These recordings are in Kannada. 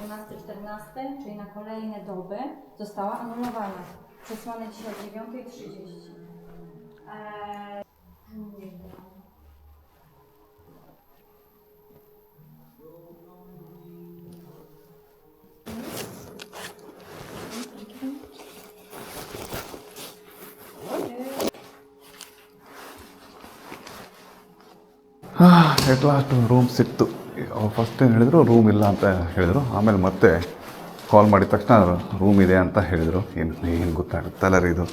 12-14, czyli na kolejne doby, została anulowana. Przesłane dzisiaj o 9:30. ಎಟ್ ಲಾಸ್ಟ್ ರೂಮ್ ಸಿಕ್ತು. ಫಸ್ಟ್ ಏನು ಹೇಳಿದರು, ರೂಮ್ ಇಲ್ಲ ಅಂತ ಹೇಳಿದರು. ಆಮೇಲೆ ಮತ್ತೆ ಕಾಲ್ ಮಾಡಿದ ತಕ್ಷಣ ರೂಮ್ ಇದೆ ಅಂತ ಹೇಳಿದರು. ಏನು ಗೊತ್ತಾಗುತ್ತಲ್ಲ ರೀ ಇದು.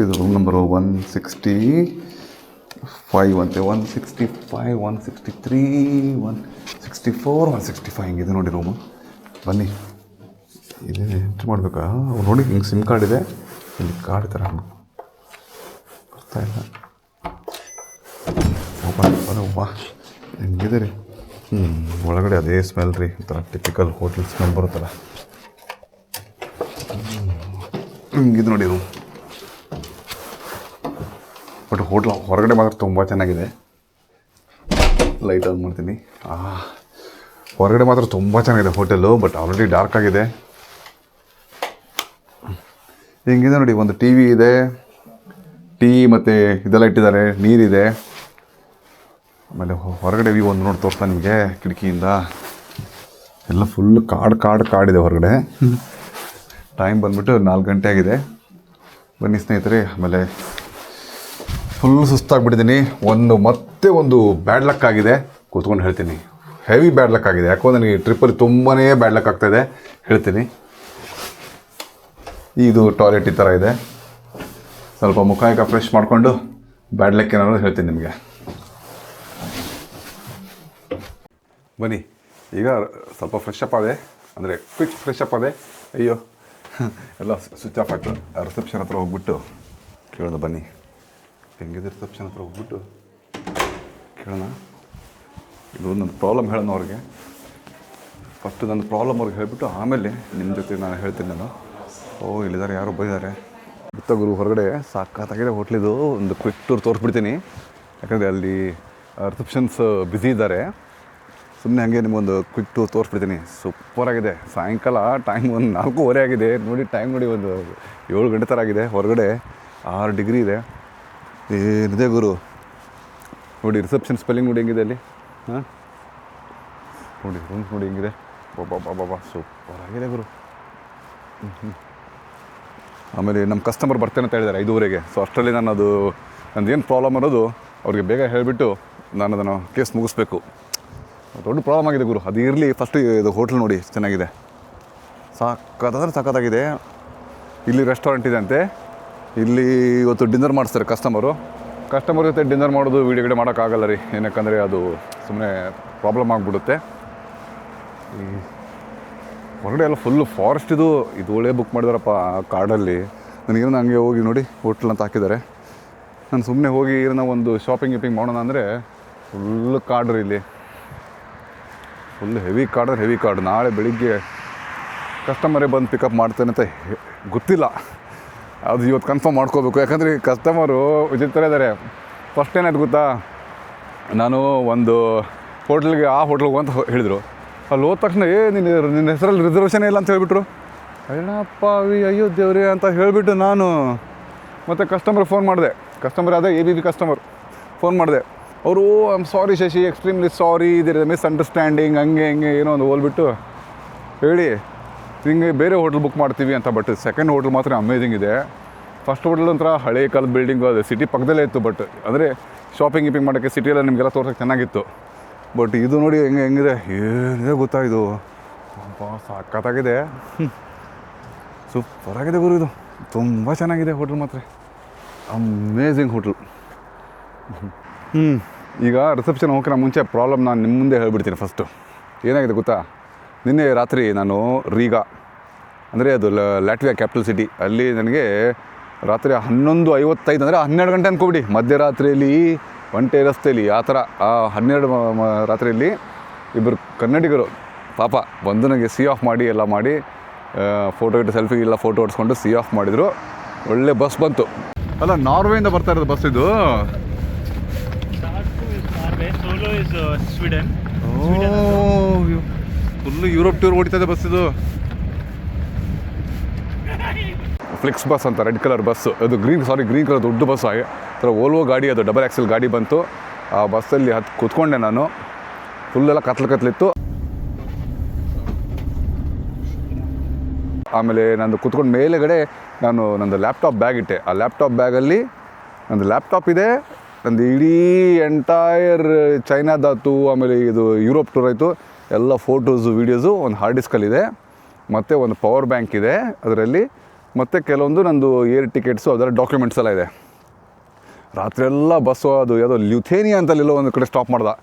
ಇದು ರೂಮ್ ನಂಬರು 165 ಅಂತೆ, 165, 163, 164, 165 ಹಿಂಗಿದೆ ನೋಡಿ ರೂಮು. ಬನ್ನಿ, ಇದೇ ಎಂಟ್ರಿ ಮಾಡಬೇಕಾ? ನೋಡಿ ಹಿಂಗೆ ಸಿಮ್ ಕಾರ್ಡ್ ಇದೆ, ಇಲ್ಲಿ ಕಾರ್ಡ್ ಥರ ಬರ್ತಾ ಇಲ್ಲ. ವಾ ಹೆಂಗಿದೆ ರೀ. ಒಳಗಡೆ ಅದೇ ಸ್ಮೆಲ್ ರೀ, ಒಂಥರ ಟಿಪಿಕಲ್ ಹೋಟೆಲ್ ಸ್ಮೆಲ್ ಬರುತ್ತಲ್ಲ, ಹಿಂಗಿದೆ ನೋಡಿ ರೂಮ್. ಬಟ್ ಹೋಟ್ಲ್ ಹೊರಗಡೆ ಮಾತ್ರ ತುಂಬ ಚೆನ್ನಾಗಿದೆ. ಲೈಟ್ ಆನ್ ಮಾಡ್ತೀನಿ. ಹೊರಗಡೆ ಮಾತ್ರ ತುಂಬ ಚೆನ್ನಾಗಿದೆ ಹೋಟೆಲ್ಲು, ಬಟ್ ಆಲ್ರೆಡಿ ಡಾರ್ಕ್ ಆಗಿದೆ. ಹಿಂಗಿದೆ ನೋಡಿ, ಒಂದು ಟಿ ವಿ ಇದೆ, ಟೀ ಮತ್ತು ಇದೆಲ್ಲ ಇಟ್ಟಿದ್ದಾರೆ, ನೀರಿದೆ. ಆಮೇಲೆ ಹೊರಗಡೆ ವ್ಯೂ ಒಂದು ನೋಡಿ ತೋರಿಸ್ತಾ ನಿಮಗೆ ಕಿಟಕಿಯಿಂದ. ಎಲ್ಲ ಫುಲ್ ಕಾಡಿದೆ ಹೊರಗಡೆ. ಟೈಮ್ ಬಂದುಬಿಟ್ಟು 4 ಗಂಟೆ ಆಗಿದೆ. ಬನ್ನಿ ಸ್ನೇಹಿತರೆ. ಆಮೇಲೆ ಫುಲ್ ಸುಸ್ತಾಗ್ಬಿಟ್ಟಿದ್ದೀನಿ. ಮತ್ತೆ ಒಂದು ಬ್ಯಾಡ್ ಲಕ್ ಆಗಿದೆ, ಕೂತ್ಕೊಂಡು ಹೇಳ್ತೀನಿ. ಹೆವಿ ಬ್ಯಾಡ್ ಲಕ್ ಆಗಿದೆ, ಯಾಕೋ ನನಗೆ ಟ್ರಿಪ್ಪಲ್ಲಿ ತುಂಬಾ ಬ್ಯಾಡ್ ಲಕ್ ಆಗ್ತಾಯಿದೆ, ಹೇಳ್ತೀನಿ. ಇದು ಟಾಯ್ಲೆಟ್ ಈ ಥರ ಇದೆ. ಸ್ವಲ್ಪ ಮುಖ ಫ್ರೆಶ್ ಮಾಡಿಕೊಂಡು ಬ್ಯಾಡ್ ಲಕ್ ಏನಾದ್ರು ಹೇಳ್ತೀನಿ ನಿಮಗೆ. ಬನ್ನಿ, ಈಗ ಸ್ವಲ್ಪ ಫ್ರೆಶ್ ಅಪ್ ಆದೆ, ಅಂದರೆ ಕ್ವಿಕ್ ಫ್ರೆಶ್ ಅಪ್ ಆದೆ. ಅಯ್ಯೋ ಎಲ್ಲ ಸ್ವಿಚ್ ಆಫ್ ಆಯಿತು. ರಿಸೆಪ್ಷನ್ ಹತ್ರ ಹೋಗ್ಬಿಟ್ಟು ಕೇಳೋಣ. ಬನ್ನಿ, ಹೆಂಗಿದೆ ರಿಸೆಪ್ಷನ್ ಹತ್ರ ಹೋಗ್ಬಿಟ್ಟು ಕೇಳೋಣ. ಇದು ನನ್ನ ಪ್ರಾಬ್ಲಮ್ ಹೇಳೋಣ ಅವ್ರಿಗೆ. ಫಸ್ಟು ನನ್ನ ಪ್ರಾಬ್ಲಮ್ ಅವ್ರಿಗೆ ಹೇಳಿಬಿಟ್ಟು ಆಮೇಲೆ ನಿಮ್ಮ ಜೊತೆ ನಾನು ಹೇಳ್ತೀನಿ ನಾನು. ಇಲ್ಲಿದ್ದಾರೆ, ಯಾರೋ ಬೈದ್ದಾರೆ. ಗುರು ಹೊರಗಡೆ ಸಾಕಾಗಿದೆ ಹೋಟ್ಲಿದು. ಒಂದು ಕ್ವಿಕ್ ಟೂರ್ ತೋರಿಸ್ಬಿಡ್ತೀನಿ, ಯಾಕಂದರೆ ಅಲ್ಲಿ ರಿಸೆಪ್ಷನ್ಸ್ ಬ್ಯುಸಿ ಇದ್ದಾರೆ. ಸುಮ್ಮನೆ ಹಾಗೆ ನಿಮಗೊಂದು ಕ್ವಿಕ್ ಟೂರ್ ತೋರಿಸ್ಬಿಡ್ತೀನಿ. ಸೂಪರಾಗಿದೆ. ಸಾಯಂಕಾಲ ಟೈಮ್ ಒಂದು 4:30 ಆಗಿದೆ ನೋಡಿ. ಟೈಮ್ ನೋಡಿ, ಒಂದು 7 ಗಂಟೆ ಥರ ಆಗಿದೆ. ಹೊರಗಡೆ 6 ಡಿಗ್ರಿ ಇದೆ. ಏನಿದೆ ಗುರು ನೋಡಿ. ರಿಸೆಪ್ಷನ್ ಸ್ಪೆಲ್ಲಿಂಗ್ ನೋಡಿ ಹೆಂಗಿದೆ ಅಲ್ಲಿ. ನೋಡಿ ರೂಮ್ಸ್ ನೋಡಿ ಹೆಂಗಿದೆ. ಬಾಬಾ ಸೂಪರಾಗಿದೆ ಗುರು. ಆಮೇಲೆ ನಮ್ಮ ಕಸ್ಟಮರ್ ಬರ್ತೇನೆ ಅಂತ ಹೇಳಿದ್ದಾರೆ 5:30ಗೆ. ಸೊ ಅಷ್ಟರಲ್ಲಿ ನಾನು ನಂದೇನು ಪ್ರಾಬ್ಲಮ್ ಅನ್ನೋದು ಅವ್ರಿಗೆ ಬೇಗ ಹೇಳಿಬಿಟ್ಟು ನಾನು ಅದನ್ನು ಕೇಸ್ ಮುಗಿಸ್ಬೇಕು. ದೊಡ್ಡ ಪ್ರಾಬ್ಲಮ್ ಆಗಿದೆ ಗುರು. ಅದು ಇರಲಿ, ಫಸ್ಟ್ ಇದು ಹೋಟ್ಲ್ ನೋಡಿ ಚೆನ್ನಾಗಿದೆ, ಸಖತ್ತಾಗಿದೆ. ಇಲ್ಲಿ ರೆಸ್ಟೋರೆಂಟ್ ಇದೆ ಅಂತೆ. ಇಲ್ಲಿ ಇವತ್ತು ಡಿನ್ನರ್ ಮಾಡಿಸ್ತಾರೆ ಕಸ್ಟಮರ್ ಜೊತೆ ಡಿನ್ನರ್ ಮಾಡೋದು ವೀಡಿಯೋ ಮಾಡೋಕ್ಕಾಗಲ್ಲ ರೀ, ಏನಕ್ಕಂದರೆ ಅದು ಸುಮ್ಮನೆ ಪ್ರಾಬ್ಲಮ್ ಆಗಿಬಿಡುತ್ತೆ. ಈ ಹೊರಗಡೆ ಎಲ್ಲ ಫುಲ್ಲು ಫಾರೆಸ್ಟ್ ಇದು ಒಳ್ಳೆ ಬುಕ್ ಮಾಡಿದಾರಪ್ಪ ಆ ಕಾರ್ಡಲ್ಲಿ. ನನಗೇನೋ ಹಂಗೆ ಹೋಗಿ ನೋಡಿ ಹೋಟ್ಲ್ ಅಂತ ಹಾಕಿದ್ದಾರೆ. ನಾನು ಸುಮ್ಮನೆ ಹೋಗಿ ಏನೋ ಒಂದು ಶಾಪಿಂಗ್ ಮಾಡೋಣ ಅಂದರೆ ಫುಲ್ಲು ಕಾರ್ಡ್ರಿ ಇಲ್ಲಿ. Full heavy card. ನಾಳೆ ಬೆಳಿಗ್ಗೆ ಕಸ್ಟಮರೇ ಬಂದು ಪಿಕಪ್ ಮಾಡ್ತೇನೆ ಅಂತ ಗೊತ್ತಿಲ್ಲ. ಅದು ಇವತ್ತು ಕನ್ಫರ್ಮ್ ಮಾಡ್ಕೋಬೇಕು, ಯಾಕಂದರೆ ಕಸ್ಟಮರು ವಿಚಿತ್ರ ಇದ್ದಾರೆ. ಫಸ್ಟ್ ಏನಾಯ್ತು ಗೊತ್ತಾ, ನಾನು ಒಂದು ಹೋಟ್ಲಿಗೆ ಹೋಗ್ವಂತ ಹೇಳಿದರು. ಅಲ್ಲಿ ಹೋದ ತಕ್ಷಣ ನಿನ್ನ ಹೆಸರಲ್ಲಿ ರಿಸರ್ವೇಷನ್ ಇಲ್ಲ ಅಂತ ಹೇಳಿಬಿಟ್ರು. ಏನಪ್ಪ ಅಯ್ಯೋ ದೇವ್ರಿ ಅಂತ ಹೇಳಿಬಿಟ್ಟು ನಾನು ಮತ್ತು ಕಸ್ಟಮರ್ಗೆ ಫೋನ್ ಮಾಡಿದೆ. ಕಸ್ಟಮರ್ ಅದೇ ABB ಕಸ್ಟಮರ್. ಫೋನ್ ಮಾಡಿದೆ. ಅವರು I'm sorry Shashi, extremely sorry, ಇದರ ಮಿಸ್ಅಂಡರ್ಸ್ಟ್ಯಾಂಡಿಂಗ್, ಹಂಗೆ ಏನೋ ಒಂದು ಹೋಲ್ಬಿಟ್ಟು ಹೇಳಿ ಹಿಂಗೆ ಬೇರೆ ಹೋಟ್ಲ್ ಬುಕ್ ಮಾಡ್ತೀವಿ ಅಂತ. ಬಟ್ ಸೆಕೆಂಡ್ ಹೋಟ್ಲ್ ಮಾತ್ರ ಅಮೇಝಿಂಗ್ ಇದೆ. ಫಸ್ಟ್ ಹೋಟ್ಲ್ ಒಂಥರ ಹಳೆ ಕಾಲದ ಬಿಲ್ಡಿಂಗು, ಅದು ಸಿಟಿ ಪಕ್ಕದಲ್ಲೇ ಇತ್ತು. ಬಟ್ ಅಂದರೆ ಶಾಪಿಂಗ್ ಮಾಡೋಕ್ಕೆ ಸಿಟಿಯೆಲ್ಲ ನಿಮಗೆಲ್ಲ ತೋರ್ಸೋಕ್ಕೆ ಚೆನ್ನಾಗಿತ್ತು. ಬಟ್ ಇದು ನೋಡಿ ಹೆಂಗಿದೆ, ಏನಿದೆ ಗೊತ್ತಾ, ಇದು ಸಖತ್ತಾಗಿದೆ. ಸೂಪರಾಗಿದೆ ಗುರು. ಇದು ತುಂಬ ಚೆನ್ನಾಗಿದೆ ಹೋಟ್ಲ್ ಮಾತ್ರ, ಅಮೇಝಿಂಗ್ ಹೋಟ್ಲ್. ಈಗ ರಿಸೆಪ್ಷನ್ ಹೋಗೋಕ್ಕಿಂತ ಮುಂಚೆ ಪ್ರಾಬ್ಲಮ್ ನಾನು ನಿಮ್ಮ ಮುಂದೆ ಹೇಳ್ಬಿಡ್ತೀನಿ. ಫಸ್ಟು ಏನಾಗಿದೆ ಗೊತ್ತಾ, ನಿನ್ನೆ ರಾತ್ರಿ ನಾನು ರೀಗಾ, ಅಂದರೆ ಅದು ಲ್ಯಾಟ್ವಿಯಾ ಕ್ಯಾಪಿಟಲ್ ಸಿಟಿ, ಅಲ್ಲಿ ನನಗೆ ರಾತ್ರಿ 11:55 ಅಂದರೆ 12 ಗಂಟೆ ಅಂದ್ಕೊಬಿಡಿ, ಮಧ್ಯರಾತ್ರಿಯಲ್ಲಿ ಒಂಟೆ ರಸ್ತೆಯಲ್ಲಿ ಆ ಥರ 12 ರಾತ್ರಿಯಲ್ಲಿ ಇಬ್ಬರು ಕನ್ನಡಿಗರು ಪಾಪ ಬಂದು ನನಗೆ ಸಿ ಆಫ್ ಮಾಡಿ ಎಲ್ಲ ಮಾಡಿ ಫೋಟೋ ಇಟ್ಟು ಸೆಲ್ಫಿ ಎಲ್ಲ ಫೋಟೋ ಹೊಡ್ಸ್ಕೊಂಡು ಸಿ ಆಫ್ ಮಾಡಿದರು. ಒಳ್ಳೆ ಬಸ್ ಬಂತು. ಅಲ್ಲ, ನಾರ್ವೆಯಿಂದ ಬರ್ತಾ ಇರೋದು ಬಸ್ ಇದು. ಫುಲ್ಲು ಯುರೋಪ್ ಟೂರ್ ಹೊಡಿತದೆ ಬಸ್ ಇದು. ಫ್ಲೆಕ್ಸ್ ಬಸ್ ಅಂತ ರೆಡ್ ಕಲರ್ ಬಸ್ಸು, ಅದು ಗ್ರೀನ್ ಕಲರ್ ದೊಡ್ಡ ಬಸ್ಸು. ಥರ ಓಲ್ವೋ ಗಾಡಿ, ಅದು ಡಬಲ್ ಆಕ್ಸೆಲ್ ಗಾಡಿ ಬಂತು. ಆ ಬಸ್ಸಲ್ಲಿ ಕೂತ್ಕೊಂಡೆ ನಾನು. ಫುಲ್ಲೆಲ್ಲ ಕತ್ಲಿತ್ತು. ಆಮೇಲೆ ನಂದು ಕೂತ್ಕೊಂಡು ಮೇಲೆಗಡೆ ನಂದು ಲ್ಯಾಪ್ಟಾಪ್ ಬ್ಯಾಗ್ ಇಟ್ಟೆ. ಆ ಲ್ಯಾಪ್ಟಾಪ್ ಬ್ಯಾಗಲ್ಲಿ ನಂದು ಲ್ಯಾಪ್ಟಾಪ್ ಇದೆ, ನಂದು ಇಡೀ ಎಂಟೈರ್ ಚೈನಾದಾತು, ಆಮೇಲೆ ಇದು ಯುರೋಪ್ ಟೂರ್ ಆಯಿತು, ಎಲ್ಲ ಫೋಟೋಸು ವೀಡಿಯೋಸು ಒಂದು ಹಾರ್ಡ್ ಡಿಸ್ಕಲ್ಲಿದೆ. ಮತ್ತು ಒಂದು ಪವರ್ ಬ್ಯಾಂಕ್ ಇದೆ ಅದರಲ್ಲಿ, ಮತ್ತು ಕೆಲವೊಂದು ನಂದು ಏರ್ ಟಿಕೆಟ್ಸು ಅದರ ಡಾಕ್ಯುಮೆಂಟ್ಸ್ ಎಲ್ಲ ಇದೆ. ರಾತ್ರಿ ಎಲ್ಲ ಬಸ್ಸು ಅದು ಯಾವುದೋ ಲ್ಯುಥೇನಿಯಾ ಅಂತಲ್ಲೆಲ್ಲೋ ಒಂದು ಕಡೆ ಸ್ಟಾಪ್ ಮಾಡ್ದೆ.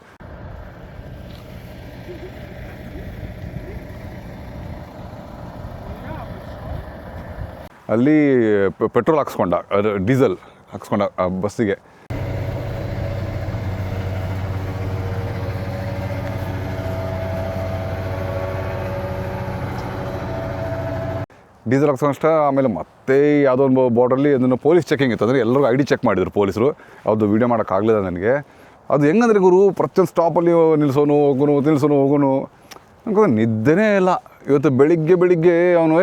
ಅಲ್ಲಿ ಪೆಟ್ರೋಲ್ ಹಾಕ್ಸ್ಕೊಂಡ, ಅದು ಡೀಸೆಲ್ ಹಾಕ್ಸ್ಕೊಂಡ ಆ ಬಸ್ಸಿಗೆ. ಡೀಸೆಲ್ ಹಾಕ್ಸ್ಕೊಂಡಷ್ಟ ಆಮೇಲೆ ಮತ್ತೆ ಯಾವುದೋ ಒಂದು ಬಾರ್ಡ್ರಲ್ಲಿ ಅದನ್ನು ಪೊಲೀಸ್ ಚೆಕಿಂಗ್ ಇತ್ತು. ಅಂದರೆ ಎಲ್ಲರಿಗೂ ಐ ಡಿ ಚೆಕ್ ಮಾಡಿದ್ರು ಪೊಲೀಸರು. ಅದು ವೀಡಿಯೋ ಮಾಡೋಕ್ಕಾಗಲಿಲ್ಲ ನನಗೆ. ಅದು ಹೆಂಗಂದ್ರೆ ಗುರು, ಪ್ರತಿಯೊಂದು ಸ್ಟಾಪಲ್ಲಿ ನಿಲ್ಸೋನು ಹೋಗೋನು ನನಗೆ ನಿದ್ದೆನೇ ಇಲ್ಲ. ಇವತ್ತು ಬೆಳಿಗ್ಗೆ ಅವನು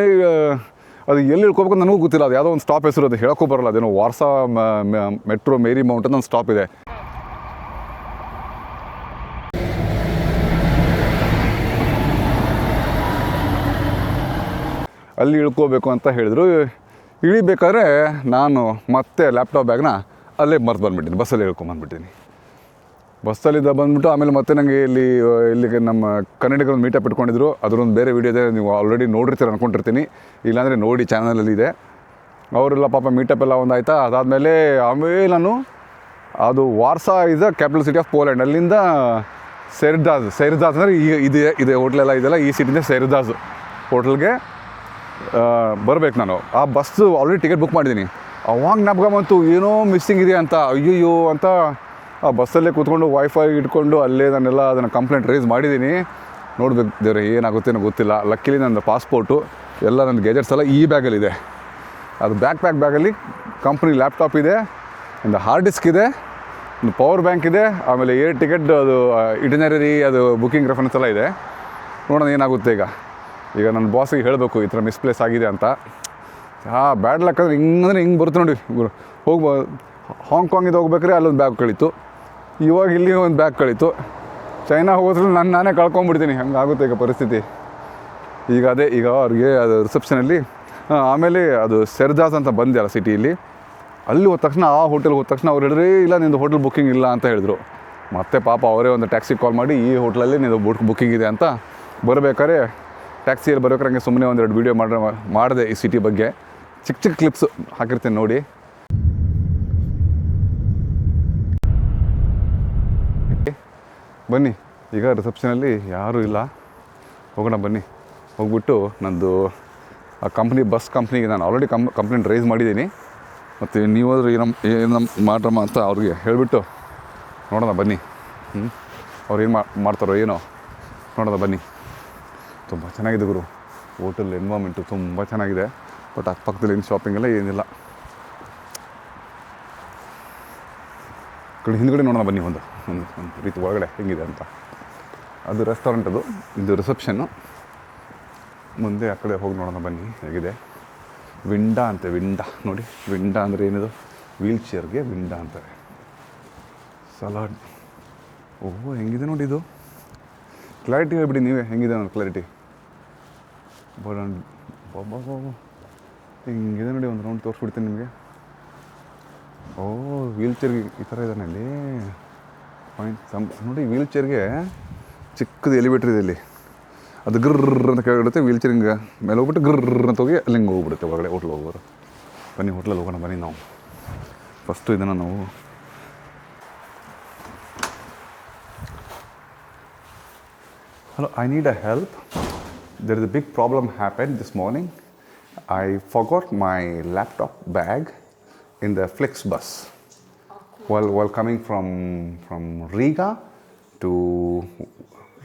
ಅದು ಎಲ್ಲಿ ಇಳ್ಕೋಬೇಕು ನನಗೂ ಗೊತ್ತಿಲ್ಲ. ಅದು ಯಾವುದೋ ಒಂದು ಸ್ಟಾಪ್ ಹೆಸರು, ಅದು ಹೇಳೋಕ್ಕೂ ಬರೋಲ್ಲ. ಅದೇನೋ ವಾರ್ಸಾ ಮೆಟ್ರೋ ಮೇರಿ ಮೌಂಟ್ ಅಂತ ಒಂದು ಸ್ಟಾಪ್ ಇದೆ. ಅಲ್ಲಿ ಇಳ್ಕೋಬೇಕು ಅಂತ ಹೇಳಿದ್ರು. ಇಳಿಬೇಕಾದ್ರೆ ನಾನು ಮತ್ತೆ ಲ್ಯಾಪ್ಟಾಪ್ ಬ್ಯಾಗ್ನ ಅಲ್ಲೇ ಮರ್ತು ಬಂದುಬಿಟ್ಟಿನಿ, ಬಸ್ಸಲ್ಲಿ ಇಳ್ಕೊಂಬಂದ್ಬಿಟ್ಟಿನಿ. ಬಸ್ಸಲ್ಲಿದ್ದ ಬಂದುಬಿಟ್ಟು ಆಮೇಲೆ ಮತ್ತೆ ನನಗೆ ಇಲ್ಲಿಗೆ ನಮ್ಮ ಕನ್ನಡಿಗರೊಂದು ಮೀಟಪ್ ಇಟ್ಕೊಂಡಿದ್ರು. ಅದರೊಂದು ಬೇರೆ ವೀಡಿಯೋ ಇದೆ, ನೀವು ಆಲ್ರೆಡಿ ನೋಡಿರ್ತೀರ ಅಂದ್ಕೊಂಡಿರ್ತೀನಿ. ಇಲ್ಲಾಂದರೆ ನೋಡಿ, ಚಾನಲಲ್ಲಿದೆ. ಅವರೆಲ್ಲ ಪಾಪ ಮೀಟಪ್ ಎಲ್ಲ ಒಂದಾಯ್ತಾ. ಆಮೇಲೆ ನಾನು ಅದು Warsaw is the capital city of Poland. ಅಲ್ಲಿಂದ ಸೆರ್ದಾಜ್ ಅಂದರೆ ಇದೆ ಹೋಟ್ಲೆಲ್ಲ ಇದೆಲ್ಲ, ಈ ಸಿಟಿಯಿಂದ ಸೆರ್ದಾಜ್ ಹೋಟ್ಲ್ಗೆ ಬರಬೇಕು ನಾನು. ಆ ಬಸ್ಸು ಆಲ್ರೆಡಿ ಟಿಕೆಟ್ ಬುಕ್ ಮಾಡಿದ್ದೀನಿ. ಅವಾಗ ಜ್ಞಾಪಕ ಬಂತು ಏನೋ ಮಿಸ್ಸಿಂಗ್ ಇದೆ ಅಂತ. ಅಯ್ಯೋ ಅಂತ ಆ ಬಸ್ಸಲ್ಲೇ ಕೂತ್ಕೊಂಡು ವೈಫೈ ಇಟ್ಕೊಂಡು ಅಲ್ಲೇ ನಾನೆಲ್ಲ ಅದನ್ನು ಕಂಪ್ಲೇಂಟ್ ರೈಸ್ ಮಾಡಿದ್ದೀನಿ. ನೋಡ್ಬೇಕು ದೇವ್ರೆ ಏನಾಗುತ್ತೇನೋ ಗೊತ್ತಿಲ್ಲ. ಲಕ್ಕಿಲಿ ನನ್ನ ಪಾಸ್ಪೋರ್ಟು ಎಲ್ಲ ನನ್ನ ಗೆಜೆಟ್ಸ್ ಎಲ್ಲ ಈ ಬ್ಯಾಗಲ್ಲಿದೆ. ಅದು ಬ್ಯಾಗಲ್ಲಿ ಕಂಪ್ನಿ ಲ್ಯಾಪ್ಟಾಪ್ ಇದೆ, ಒಂದು ಹಾರ್ಡ್ ಡಿಸ್ಕ್ ಇದೆ, ಒಂದು ಪವರ್ ಬ್ಯಾಂಕ್ ಇದೆ, ಆಮೇಲೆ ಏರ್ ಟಿಕೆಟ್, ಅದು ಇಟಿನರಿ, ಅದು ಬುಕ್ಕಿಂಗ್ ರೆಫರೆನ್ಸ್ ಎಲ್ಲ ಇದೆ. ನೋಡೋಣ ಏನಾಗುತ್ತೆ ಈಗ ನನ್ನ ಬಾಸಿಗೆ ಹೇಳಬೇಕು ಈ ಥರ ಮಿಸ್ಪ್ಲೇಸ್ ಆಗಿದೆ ಅಂತ. ಬ್ಯಾಡ್ ಲಕ್ ಅಂದರೆ ಹಿಂಗೆ ಬರುತ್ತೆ ನೋಡಿ. ಹಾಂಗ್ಕಾಂಗಿಂದ ಹೋಗ್ಬೇಕಾದ್ರೆ ಅಲ್ಲೊಂದು ಬ್ಯಾಗ್ ಕಳೀತು, ಇವಾಗ ಇಲ್ಲಿ ಒಂದು ಬ್ಯಾಗ್ ಕಳೀತು. ಚೈನಾ ಹೋದ್ರೆ ನಾನೇ ಕಳ್ಕೊಂಬಿಡ್ತೀನಿ. ಹಂಗಾಗುತ್ತೆ ಈಗ ಪರಿಸ್ಥಿತಿ. ಈಗ ಅವ್ರಿಗೆ ಅದು ರಿಸೆಪ್ಷನಲ್ಲಿ ಆಮೇಲೆ ಅದು ಸೆರ್ದಾಜ್ ಅಂತ ಬಂದ್ಯಲ್ಲ ಸಿಟಿಯಲ್ಲಿ, ಅಲ್ಲಿ ಹೋದ ತಕ್ಷಣ ಆ ಹೋಟೆಲ್ಗೆ ಹೋದ ತಕ್ಷಣ ಅವ್ರು ಹೇಳಿದ್ರೆ ಇಲ್ಲ ನಿಂದು ಹೋಟೆಲ್ ಬುಕ್ಕಿಂಗ್ ಇಲ್ಲ ಅಂತ ಹೇಳಿದ್ರು. ಮತ್ತು ಪಾಪ ಅವರೇ ಒಂದು ಟ್ಯಾಕ್ಸಿ ಕಾಲ್ ಮಾಡಿ ಈ ಹೋಟ್ಲಲ್ಲಿ ನಿಂದು ಬುಕ್ಕಿಂಗ್ ಇದೆ ಅಂತ. ಬರಬೇಕಾದ್ರೆ ಟ್ಯಾಕ್ಸಿಯಲ್ಲಿ ಬರೋಕ್ರೆ ಹಂಗೆ ಸುಮ್ಮನೆ ಒಂದೆರಡು ವೀಡಿಯೋ ಮಾಡಿದೆ ಈ ಸಿಟಿ ಬಗ್ಗೆ. ಚಿಕ್ಕ ಕ್ಲಿಪ್ಸು ಹಾಕಿರ್ತೀನಿ ನೋಡಿ. ಬನ್ನಿ, ಈಗ ರಿಸೆಪ್ಷನಲ್ಲಿ ಯಾರೂ ಇಲ್ಲ, ಹೋಗೋಣ ಬನ್ನಿ. ಹೋಗ್ಬಿಟ್ಟು ನಂದು ಆ ಬಸ್ ಕಂಪ್ನಿಗೆ ನಾನು ಆಲ್ರೆಡಿ ಕಂಪ್ಲೇಂಟ್ ರೈಸ್ ಮಾಡಿದ್ದೀನಿ. ಮತ್ತು ನೀವಾದರೂ ಏನಮ್ಮ ಮಾಡ್ರಮ್ಮ ಅಂತ ಅವ್ರಿಗೆ ಹೇಳಿಬಿಟ್ಟು ನೋಡೋಣ ಬನ್ನಿ. ಅವ್ರು ಏನು ಮಾಡ್ತಾರೋ ಏನೋ ನೋಡೋಣ ಬನ್ನಿ. ತುಂಬ ಚೆನ್ನಾಗಿದೆ ಗುರು, ಹೋಟೆಲ್ ಎನ್ವೈರ್ಮೆಂಟು ತುಂಬ ಚೆನ್ನಾಗಿದೆ. ಬಟ್ ಅಕ್ಕಪಕ್ಕದಲ್ಲಿ ಏನು ಶಾಪಿಂಗ್ ಎಲ್ಲ ಏನಿಲ್ಲ. ಹಿಂದ್ಗಡೆ ನೋಡೋಣ ಬನ್ನಿ, ಒಂದು ರೀತಿ ಒಳಗಡೆ ಹೆಂಗಿದೆ ಅಂತ. ಅದು ರೆಸ್ಟೋರೆಂಟ್, ಇದು ರಿಸೆಪ್ಷನ್ನು. ಮುಂದೆ ಆ ಕಡೆ ಹೋಗಿ ನೋಡೋಣ ಬನ್ನಿ ಹೇಗಿದೆ. ವಿಂಡಾ ಅಂತೆ, ವಿಂಡಾ ನೋಡಿ. ವಿಂಡಾ ಅಂದರೆ ಏನಿದು, ವೀಲ್ ಚೇರ್ಗೆ ವಿಂಡಾ ಅಂತಾರೆ. ಸಲಾಡ್, ಓಹೋ ಹೆಂಗಿದೆ ನೋಡಿ ಇದು. ಕ್ಲಾರಿಟಿ ಹೇಳ್ಬಿಡಿ ನೀವೇ ಹೆಂಗಿದೆ ನನ್ನ ಕ್ಲಾರಿಟಿ. ಹಿಂಗಿದೆ ನೋಡಿ, ಒಂದು ರೌಂಡ್ ತೋರಿಸ್ಬಿಡ್ತೀನಿ ನಿಮಗೆ. ವೀಲ್ ಚೇರ್ಗೆ ಈ ಥರ ಇದ್ದಾನೆ ಅಲ್ಲಿ ಪಾಯಿಂಟ್ ನೋಡಿ. ವೀಲ್ ಚೇರ್ಗೆ ಚಿಕ್ಕದು ಎಲಿವೇಟ್ರ್ ಇದೆ ಇಲ್ಲಿ, ಅದು ಗ್ರರ್ ಅಂತ ಕೆಳಗಿಡುತ್ತೆ. ವೀಲ್ ಚೇರ್ ಹಿಂಗೆ ಮೇಲೆ ಹೋಗ್ಬಿಟ್ಟು ಗ್ರರ್ ಅಂತ ಹೋಗಿ ಅಲ್ಲಿ ಹಿಂಗೆ ಹೋಗ್ಬಿಡುತ್ತೆ ಒಳಗಡೆ. ಹೋಟ್ಲ್ ಹೋಗೋರು ಬನ್ನಿ, ಹೋಟ್ಲಲ್ಲಿ ಹೋಗೋಣ ಬನ್ನಿ. ನಾವು ಫಸ್ಟು ಇದನ್ನು ನಾವು Hello, I need a help. There is a big problem happened this morning. I forgot my laptop bag in the Flixbus. Okay. While coming from Riga to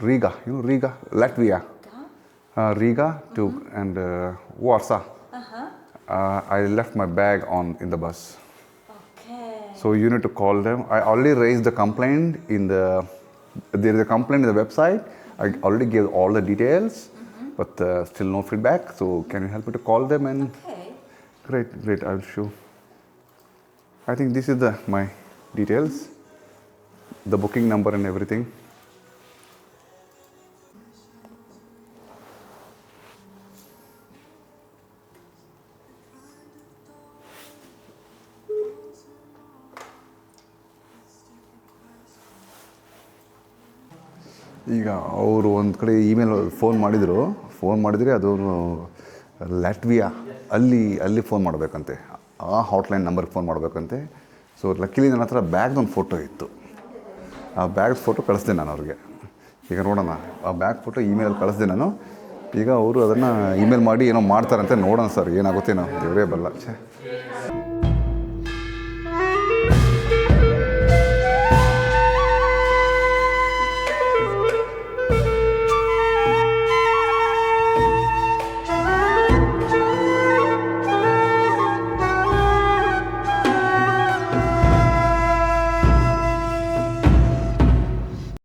Riga, Riga, Latvia. Riga to and Warsaw. I left my bag in the bus. Okay. So you need to call them. I already raised the complaint there is a complaint in the website. I already gave all the details, but still no feedback. So can you help me to call them and? Okay. Great. I'll show. I think this is my details, the booking number and everything. ಈಗ ಅವರು ಒಂದು ಕಡೆ ಇಮೇಲ್ ಫೋನ್ ಮಾಡಿದರೆ ಅದು ಲ್ಯಾಟ್ವಿಯಾ ಅಲ್ಲಿ ಫೋನ್ ಮಾಡಬೇಕಂತೆ, ಆ ಹಾಟ್ಲೈನ್ ನಂಬರ್ಗೆ ಫೋನ್ ಮಾಡಬೇಕಂತೆ. ಸೊ ಲಕ್ಕಿಲಿ ನನ್ನ ಹತ್ರ ಬ್ಯಾಗ್ದೊಂದು ಫೋಟೋ ಇತ್ತು, ಆ ಬ್ಯಾಗ್ ಫೋಟೋ ಕಳಿಸ್ದೆ ನಾನು ಅವ್ರಿಗೆ. ಈಗ ನೋಡೋಣ, ಆ ಬ್ಯಾಗ್ ಫೋಟೋ ಇಮೇಲಲ್ಲಿ ಕಳಿಸ್ದೆ ನಾನು. ಈಗ ಅವರು ಅದನ್ನು ಇಮೇಲ್ ಮಾಡಿ ಏನೋ ಮಾಡ್ತಾರಂತೆ, ನೋಡೋಣ ಸರ್ ಏನಾಗುತ್ತೇನೋ, ದೇವರೇ ಬಲ್ಲ. ಛೇ.